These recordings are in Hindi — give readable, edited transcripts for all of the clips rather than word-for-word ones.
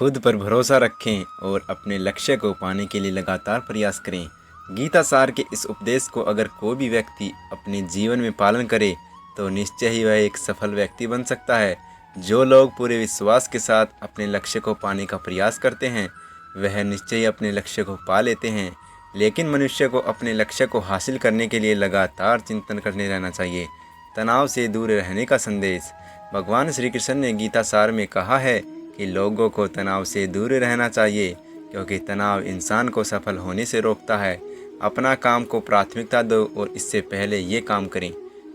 खुद पर भरोसा रखें और अपने लक्ष्य को पाने के लिए लगातार प्रयास करें। गीता सार के इस उपदेश को अगर कोई भी व्यक्ति अपने जीवन में पालन करे तो निश्चय ही वह एक सफल व्यक्ति बन सकता है। जो लोग पूरे विश्वास के साथ अपने लक्ष्य को पाने का प्रयास करते हैं वह निश्चय ही अपने लक्ष्य को पा लेते हैं। लेकिन मनुष्य को अपने लक्ष्य को हासिल करने के लिए लगातार चिंतन करने रहना चाहिए। तनाव से दूर रहने का संदेश। भगवान श्री कृष्ण ने गीता सार में कहा है कि लोगों को तनाव से दूर रहना चाहिए, क्योंकि तनाव इंसान को सफल होने से रोकता है। अपना काम को प्राथमिकता दो और इससे पहले ये काम करें।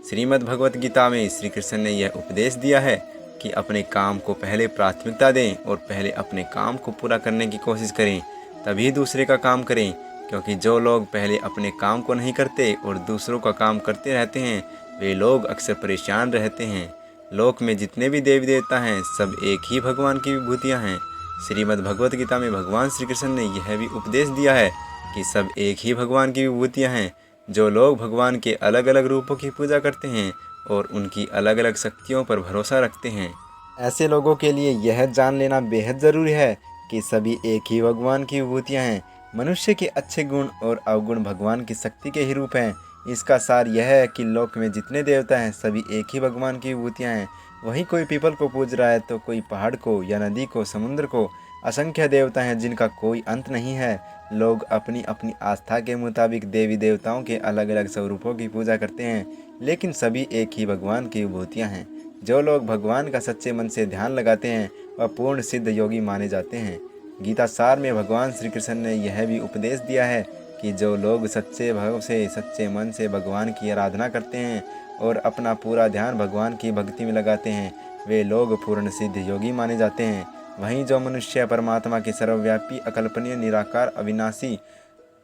श्रीमद् भगवत गीता में श्री कृष्ण ने यह उपदेश दिया है कि अपने काम को पहले प्राथमिकता दें और पहले अपने काम को पूरा करने की कोशिश करें, तभी दूसरे का काम करें। क्योंकि जो लोग पहले अपने काम को नहीं करते और दूसरों का काम करते रहते हैं वे लोग अक्सर परेशान रहते हैं। लोक में जितने भी देवी देवता हैं सब एक ही भगवान की विभूतियाँ हैं। श्रीमद् भगवत गीता में भगवान श्री कृष्ण ने यह भी उपदेश दिया है कि सब एक ही भगवान की विभूतियाँ हैं। जो लोग भगवान के अलग अलग रूपों की पूजा करते हैं और उनकी अलग अलग शक्तियों पर भरोसा रखते हैं, ऐसे लोगों के लिए यह जान लेना बेहद ज़रूरी है कि सभी एक ही भगवान की विभूतियाँ हैं। मनुष्य के अच्छे गुण और अवगुण भगवान की शक्ति के ही रूप हैं। इसका सार यह है कि लोक में जितने देवता हैं सभी एक ही भगवान की विभूतियाँ हैं। वहीं कोई पीपल को पूज रहा है तो कोई पहाड़ को या नदी को, समुद्र को। असंख्य देवता हैं जिनका कोई अंत नहीं है। लोग अपनी अपनी आस्था के मुताबिक देवी देवताओं के अलग अलग स्वरूपों की पूजा करते हैं, लेकिन सभी एक ही भगवान की विभूतियाँ हैं। जो लोग भगवान का सच्चे मन से ध्यान लगाते हैं वह पूर्ण सिद्ध योगी माने जाते हैं। गीता सार में भगवान श्री कृष्ण ने यह भी उपदेश दिया है कि जो लोग सच्चे भाव से, सच्चे मन से भगवान की आराधना करते हैं और अपना पूरा ध्यान भगवान की भक्ति में लगाते हैं वे लोग पूर्ण सिद्ध योगी माने जाते हैं। वहीं जो मनुष्य परमात्मा के सर्वव्यापी, अकल्पनीय, निराकार, अविनाशी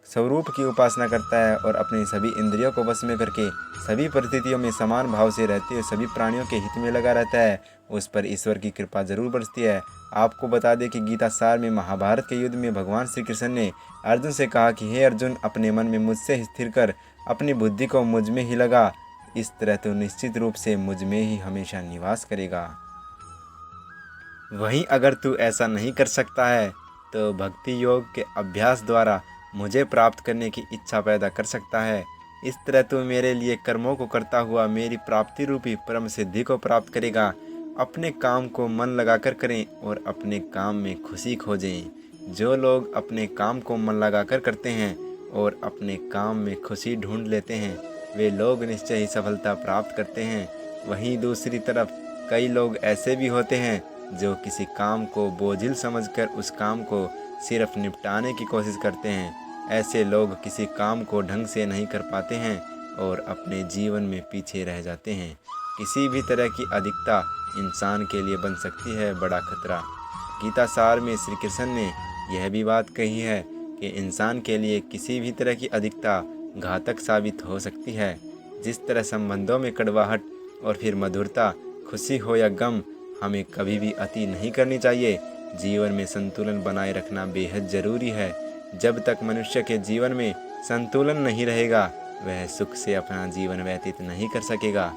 स्वरूप की उपासना करता है और अपनी सभी इंद्रियों को वश में करके सभी परिस्थितियों में समान भाव से रहते हुए सभी प्राणियों के हित में लगा रहता है, उस पर ईश्वर की कृपा जरूर बरसती है। आपको बता दें कि गीता सार में महाभारत के युद्ध में भगवान श्री कृष्ण ने अर्जुन से कहा कि हे अर्जुन, अपने मन में मुझसे स्थिर कर, अपनी बुद्धि को मुझ में ही लगा। इस तरह तो निश्चित रूप से मुझ में ही हमेशा निवास करेगा। वहीं अगर तू ऐसा नहीं कर सकता है तो भक्ति योग के अभ्यास द्वारा मुझे प्राप्त करने की इच्छा पैदा कर सकता है। इस तरह तू मेरे लिए कर्मों को करता हुआ मेरी प्राप्ति रूपी परम सिद्धि को प्राप्त करेगा। अपने काम को मन लगाकर करें और अपने काम में खुशी खोजें। जो लोग अपने काम को मन लगाकर करते हैं और अपने काम में खुशी ढूंढ लेते हैं वे लोग निश्चय ही सफलता प्राप्त करते हैं। वहीं दूसरी तरफ कई लोग ऐसे भी होते हैं जो किसी काम को बोझिल समझकर उस काम को सिर्फ निपटाने की कोशिश करते हैं। ऐसे लोग किसी काम को ढंग से नहीं कर पाते हैं और अपने जीवन में पीछे रह जाते हैं। किसी भी तरह की अधिकता इंसान के लिए बन सकती है बड़ा खतरा। गीता सार में श्री कृष्ण ने यह भी बात कही है कि इंसान के लिए किसी भी तरह की अधिकता घातक साबित हो सकती है। जिस तरह संबंधों में कड़वाहट और फिर मधुरता, खुशी हो या गम, हमें कभी भी अति नहीं करनी चाहिए। जीवन में संतुलन बनाए रखना बेहद ज़रूरी है। जब तक मनुष्य के जीवन में संतुलन नहीं रहेगा वह सुख से अपना जीवन व्यतीत नहीं कर सकेगा।